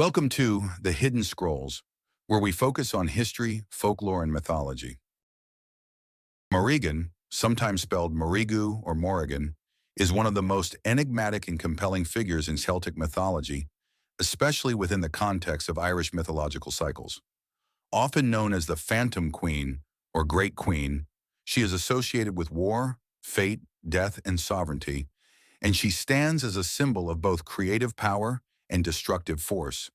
Welcome to The Hidden Scrolls, where we focus on history, folklore, and mythology. Morrigan, sometimes spelled Morrigu or Morrigan, is one of the most enigmatic and compelling figures in Celtic mythology, especially within the context of Irish mythological cycles. Often known as the Phantom Queen or Great Queen, she is associated with war, fate, death, and sovereignty, and she stands as a symbol of both creative power and destructive force.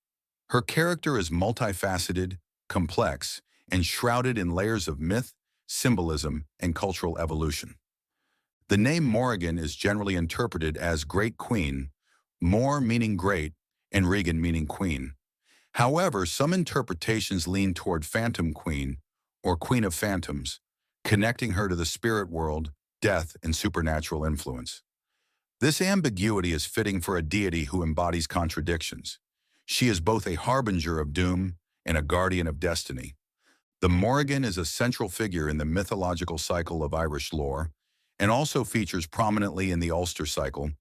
Her character is multifaceted, complex, and shrouded in layers of myth, symbolism, and cultural evolution. The name Morrigan is generally interpreted as Great Queen, Mor meaning great, and Regan meaning queen. However, some interpretations lean toward Phantom Queen, or Queen of Phantoms, connecting her to the spirit world, death, and supernatural influence. This ambiguity is fitting for a deity who embodies contradictions. She is both a harbinger of doom and a guardian of destiny. The Morrigan is a central figure in the mythological cycle of Irish lore, and also features prominently in the Ulster cycle,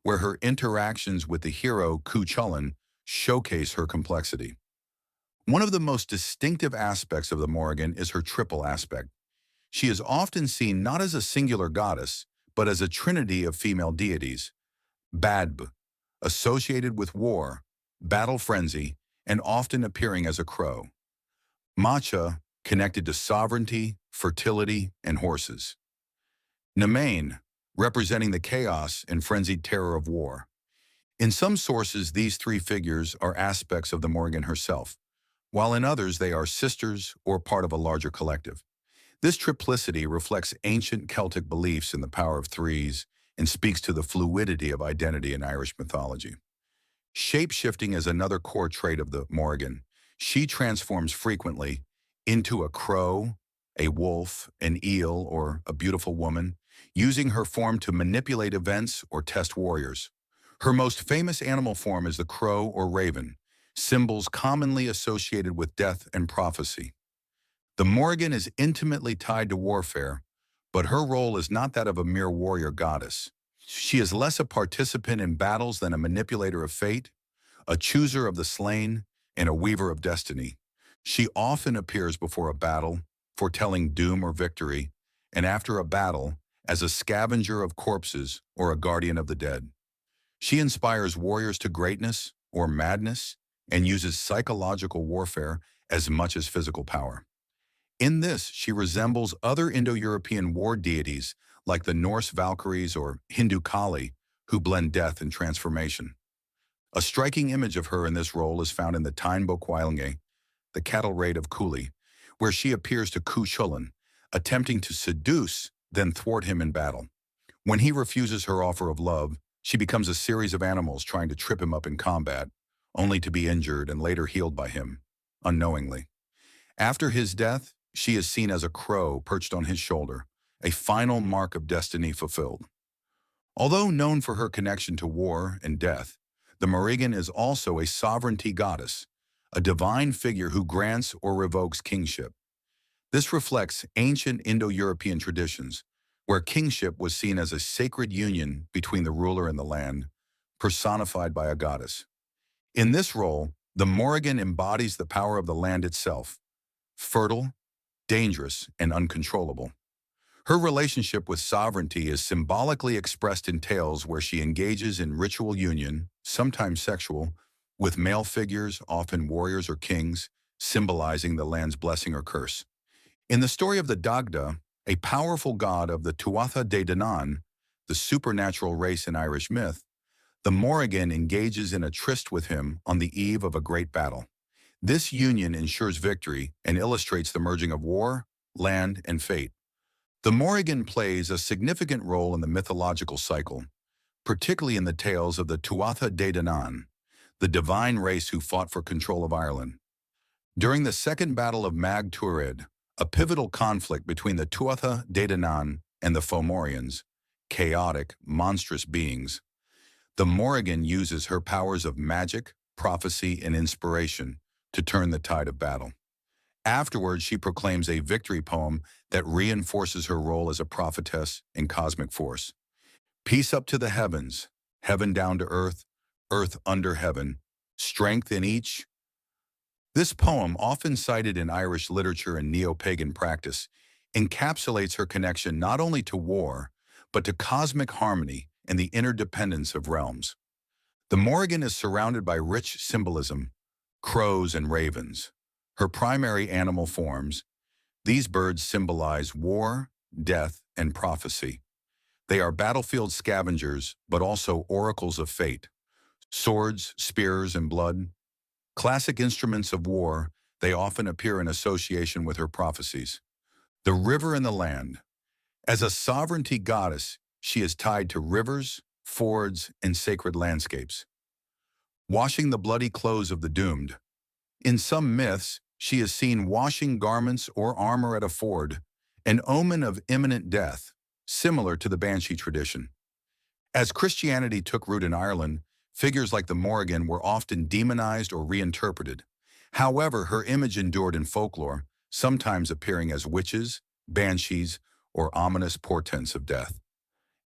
where her interactions with the hero Cuchulainn showcase her complexity. One of the most distinctive aspects of the Morrigan is her triple aspect. She is often seen not as a singular goddess, but as a trinity of female deities: Badb, associated with war, battle frenzy, and often appearing as a crow; Macha, connected to sovereignty, fertility, and horses; Nemain, representing the chaos and frenzied terror of war. In some sources, these three figures are aspects of the Morrigan herself, while in others they are sisters or part of a larger collective. This triplicity reflects ancient Celtic beliefs in the power of threes and speaks to the fluidity of identity in Irish mythology. Shapeshifting is another core trait of the Morrigan. She transforms frequently into a crow, a wolf, an eel, or a beautiful woman, using her form to manipulate events or test warriors. Her most famous animal form is the crow or raven, symbols commonly associated with death and prophecy. The Morrigan is intimately tied to warfare, but her role is not that of a mere warrior goddess. She is less a participant in battles than a manipulator of fate, a chooser of the slain, and a weaver of destiny. She often appears before a battle, foretelling doom or victory, and after a battle, as a scavenger of corpses or a guardian of the dead. She inspires warriors to greatness or madness and uses psychological warfare as much as physical power. In this, she resembles other Indo-European war deities like the Norse Valkyries or Hindu Kali, who blend death and transformation. A striking image of her in this role is found in the Táin Bó Cúailnge, the cattle raid of Cooley, where she appears to Cuchulainn, attempting to seduce, then thwart him in battle. When he refuses her offer of love, she becomes a series of animals trying to trip him up in combat, only to be injured and later healed by him, unknowingly. After his death, she is seen as a crow perched on his shoulder, a final mark of destiny fulfilled. Although known for her connection to war and death, the Morrigan is also a sovereignty goddess, a divine figure who grants or revokes kingship. This reflects ancient Indo-European traditions, where kingship was seen as a sacred union between the ruler and the land, personified by a goddess. In this role, the Morrigan embodies the power of the land itself, fertile, dangerous, and uncontrollable. Her relationship with sovereignty is symbolically expressed in tales where she engages in ritual union, sometimes sexual, with male figures, often warriors or kings, symbolizing the land's blessing or curse. In the story of the Dagda, a powerful god of the Tuatha De Danann, the supernatural race in Irish myth, the Morrigan engages in a tryst with him on the eve of a great battle. This union ensures victory and illustrates the merging of war, land, and fate. The Morrigan plays a significant role in the mythological cycle, particularly in the tales of the Tuatha De Danann, the divine race who fought for control of Ireland. During the Second Battle of Mag Tuired, a pivotal conflict between the Tuatha De Danann and the Fomorians, chaotic, monstrous beings, the Morrigan uses her powers of magic, prophecy, and inspiration to turn the tide of battle. Afterwards, she proclaims a victory poem that reinforces her role as a prophetess and cosmic force. Peace up to the heavens, heaven down to earth under heaven, strength in each. This poem, often cited in Irish literature and neo-pagan practice, encapsulates her connection not only to war, but to cosmic harmony and the interdependence of realms. The Morrigan is surrounded by rich symbolism, crows and ravens. Her primary animal forms, these birds symbolize war, death, and prophecy. They are battlefield scavengers, but also oracles of fate. Swords, spears, and blood. Classic instruments of war, they often appear in association with her prophecies. The river and the land. As a sovereignty goddess, she is tied to rivers, fords, and sacred landscapes. Washing the bloody clothes of the doomed. In some myths, she is seen washing garments or armor at a ford, an omen of imminent death, similar to the banshee tradition. As Christianity took root in Ireland, figures like the Morrigan were often demonized or reinterpreted. However, her image endured in folklore, sometimes appearing as witches, banshees, or ominous portents of death.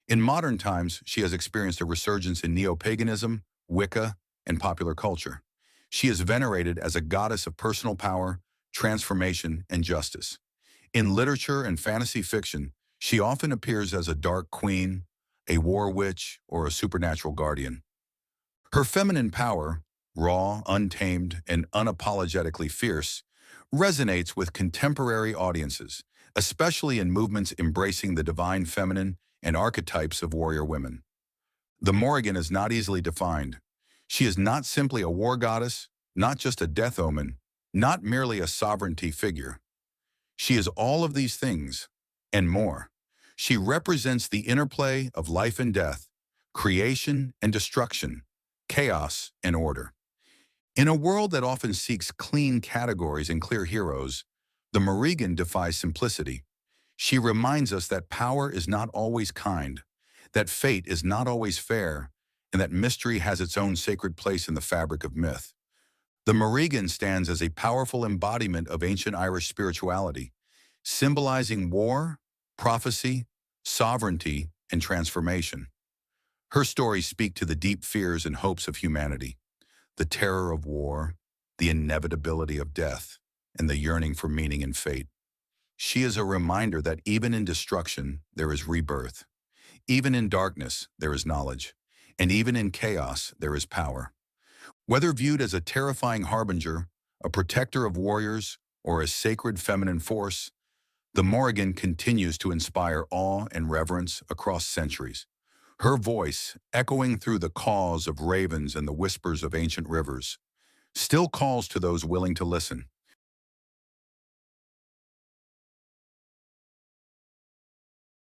In modern times, she has experienced a resurgence in neo-paganism, Wicca, and popular culture. She is venerated as a goddess of personal power, transformation, and justice. In literature and fantasy fiction, she often appears as a dark queen, a war witch, or a supernatural guardian. Her feminine power, raw, untamed, and unapologetically fierce, resonates with contemporary audiences, especially in movements embracing the divine feminine and archetypes of warrior women. The Morrigan is not easily defined. She is not simply a war goddess, not just a death omen, not merely a sovereignty figure. She is all of these things, and more. She represents the interplay of life and death, creation and destruction, chaos and order. In a world that often seeks clean categories and clear heroes, the Morrigan defies simplicity. She reminds us that power is not always kind, that fate is not always fair, and that mystery has its own sacred place in the fabric of myth. The Morrigan stands as a powerful embodiment of ancient Irish spirituality, symbolizing war, prophecy, sovereignty, and transformation. Her stories speak to the deep fears and hopes of humanity, the terror of war, the inevitability of death, and the yearning for meaning and fate. She is a reminder that even in destruction, there is rebirth. Even in darkness, there is knowledge. And even in chaos, there is power. Whether viewed as a terrifying harbinger, a protector of warriors, or a sacred feminine force, the Morrigan continues to inspire awe and reverence across centuries. Her voice, echoing through the caws of ravens and the whispers of ancient rivers, still calls to those willing to listen.